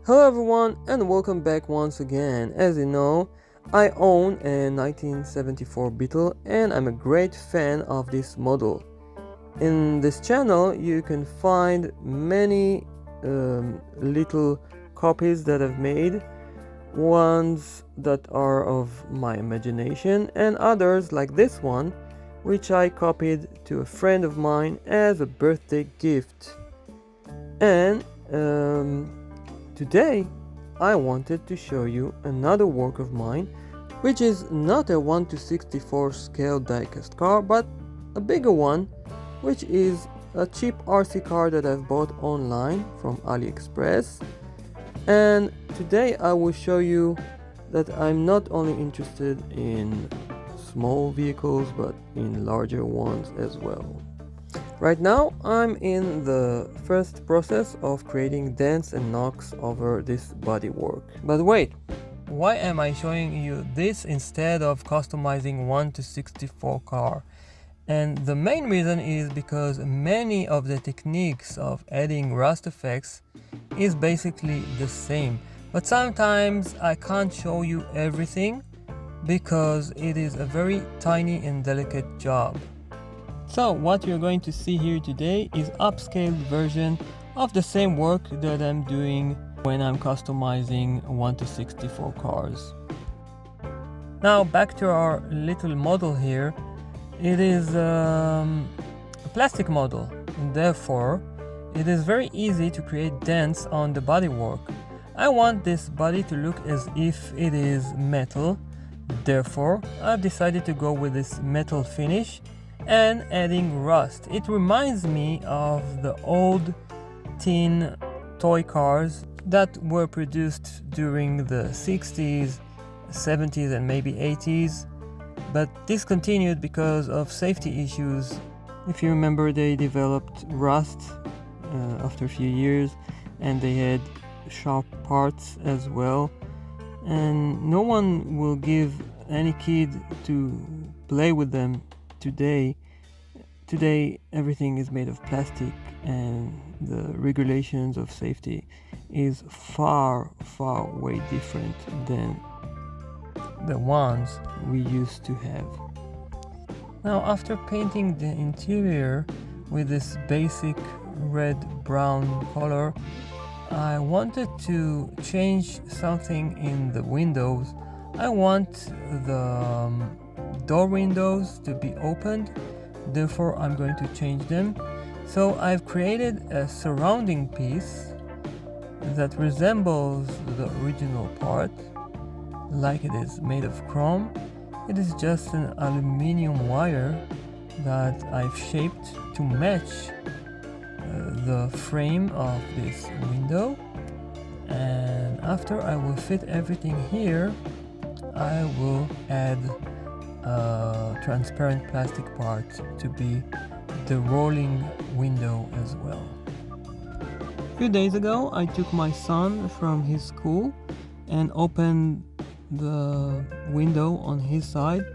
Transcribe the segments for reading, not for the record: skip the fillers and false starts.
Hello everyone and welcome back once again. As you know, I own a 1974 Beetle and I'm a great fan of this model. In this channel you can find many little copies that I've made, ones that are of my imagination and others like this one, which I copied to a friend of mine as a birthday gift. And today I wanted to show you another work of mine, which is not a 1:64 scale diecast car, but a bigger one, which is a cheap RC car that I've bought online from AliExpress. And today I will show you that I'm not only interested in small vehicles, but in larger ones as well. Right now I'm in the first process of creating dents and knocks over this bodywork. But wait, why am I showing you this instead of customizing 1:64 car? And the main reason is because many of the techniques of adding rust effects is basically the same. But sometimes I can't show you everything because it is a very tiny and delicate job. So what you're going to see here today is upscaled version of the same work that I'm doing when I'm customizing 1:64 cars. Now back to our little model here. It is a plastic model, and therefore it is very easy to create dents on the bodywork. I want this body to look as if it is metal, therefore I've decided to go with this metal finish and adding rust. It reminds me of the old tin toy cars that were produced during the 60s, 70s and maybe 80s, but discontinued because of safety issues. If you remember, they developed rust after a few years, and they had sharp parts as well, and no one will give any kid to play with them today. Today everything is made of plastic and the regulations of safety is far way different than the ones we used to have. Now after painting the interior with this basic red-brown color, I wanted to change something in the windows. I want the door windows to be opened, therefore I'm going to change them. So I've created a surrounding piece that resembles the original part, like it is made of chrome. It is just an aluminum wire that I've shaped to match the frame of this window, and after I will fit everything here, I will add a transparent plastic part to be the rolling window as well. A few days ago I took my son from his school and opened the window on his side,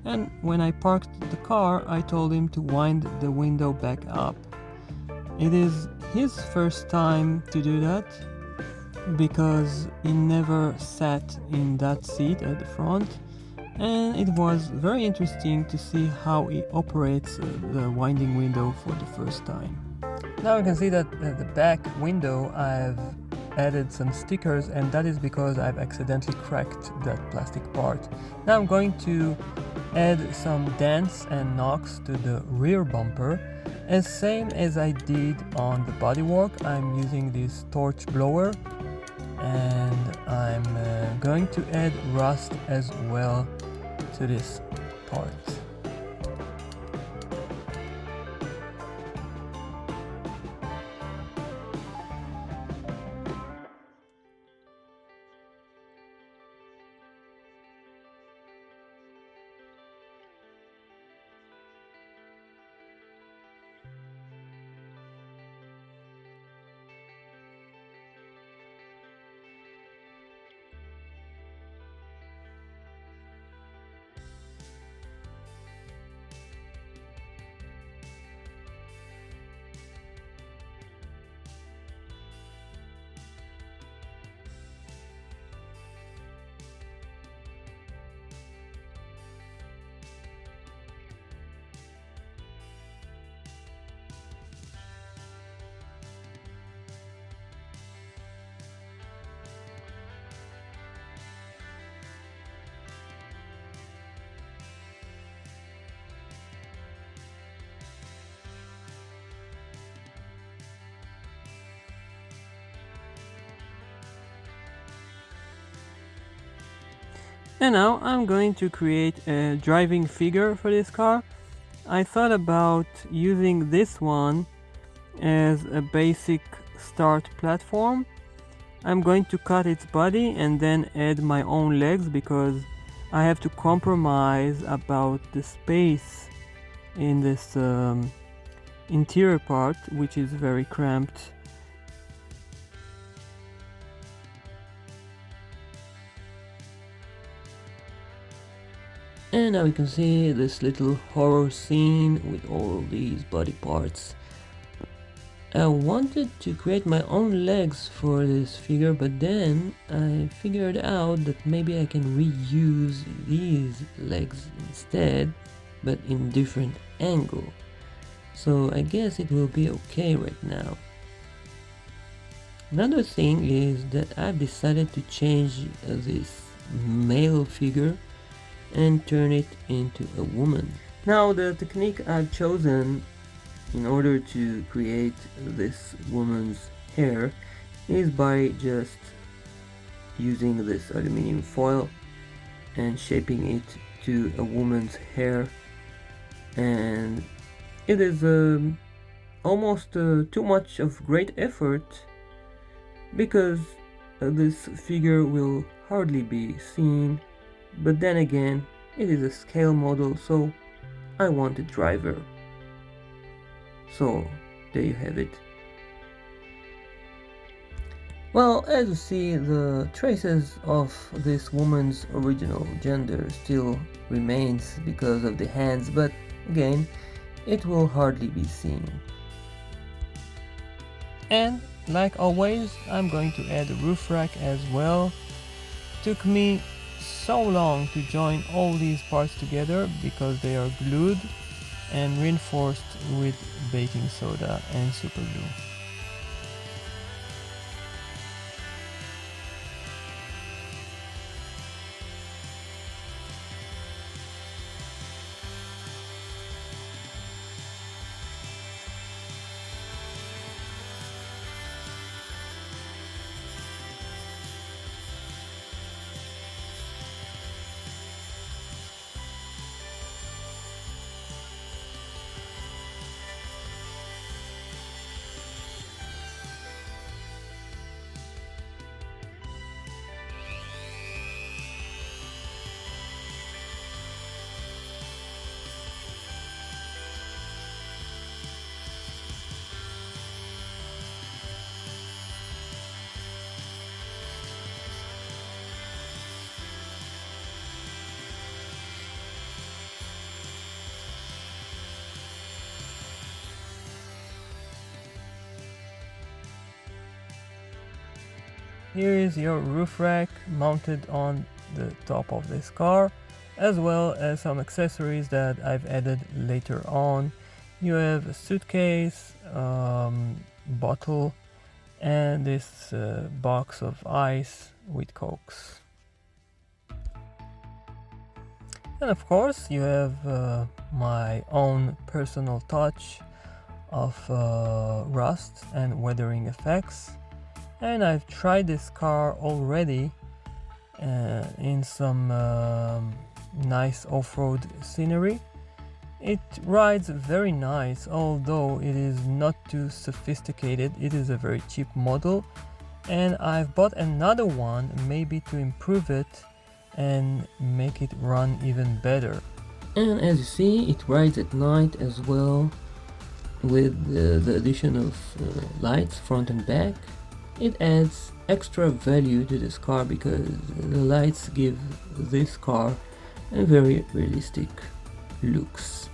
and when I parked the car I told him to wind the window back up. It is his first time to do that because he never sat in that seat at the front, and it was very interesting to see how he operates the winding window for the first time. Now you can see that at the back window I've added some stickers, and that is because I've accidentally cracked that plastic part. Now I'm going to add some dents and knocks to the rear bumper, as same as I did on the bodywork. I'm using this torch blower, and I'm going to add rust as well to this part. And now I'm going to create a driving figure for this car. I thought about using this one as a basic start platform. I'm going to cut its body and then add my own legs because I have to compromise about the space in this interior part, which is very cramped. And now we can see this little horror scene with all these body parts. I wanted to create my own legs for this figure, but then I figured out that maybe I can reuse these legs instead, but in different angle. So I guess it will be okay right now. Another thing is that I've decided to change this male figure and turn it into a woman. Now the technique I've chosen in order to create this woman's hair is by just using this aluminum foil and shaping it to a woman's hair, and it is almost too much of great effort because this figure will hardly be seen, but then again it is a scale model, so I want a driver. So there you have it. Well, as you see, the traces of this woman's original gender still remains because of the hands, but again, it will hardly be seen. And like always, I'm going to add a roof rack as well. Took me so long to join all these parts together because they are glued and reinforced with baking soda and super glue. Here is your roof rack mounted on the top of this car, as well as some accessories that I've added later on. You have a suitcase, bottle, and this box of ice with cokes. And of course you have my own personal touch of rust and weathering effects. And I've tried this car already in some nice off-road scenery. It rides very nice, although it is not too sophisticated. It is a very cheap model, and I've bought another one maybe to improve it and make it run even better. And as you see, it rides at night as well, with the addition of lights front and back. It adds extra value to this car because the lights give this car a very realistic looks.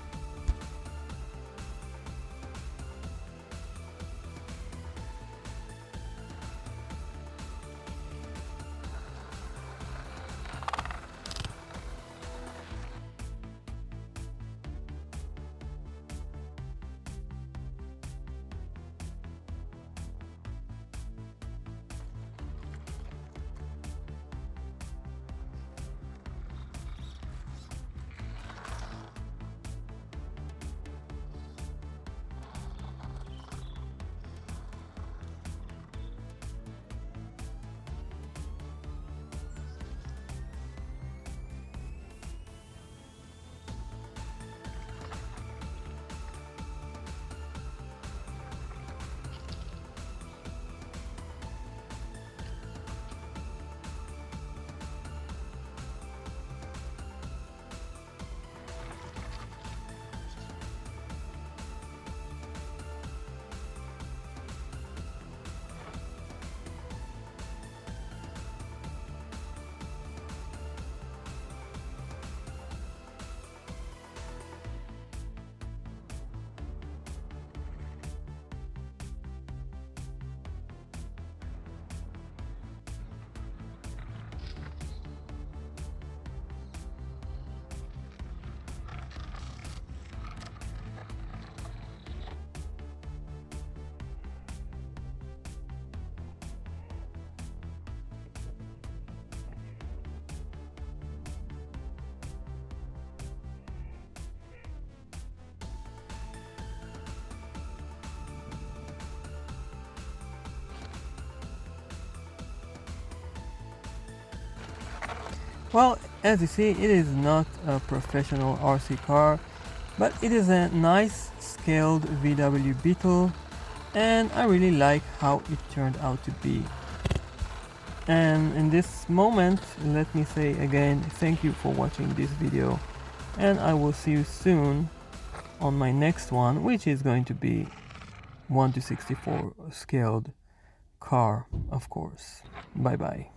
Well, as you see, it is not a professional RC car, but it is a nice scaled VW Beetle, and I really like how it turned out to be. And in this moment, let me say again, thank you for watching this video, and I will see you soon on my next one, which is going to be 1:64 scaled car, of course. Bye bye.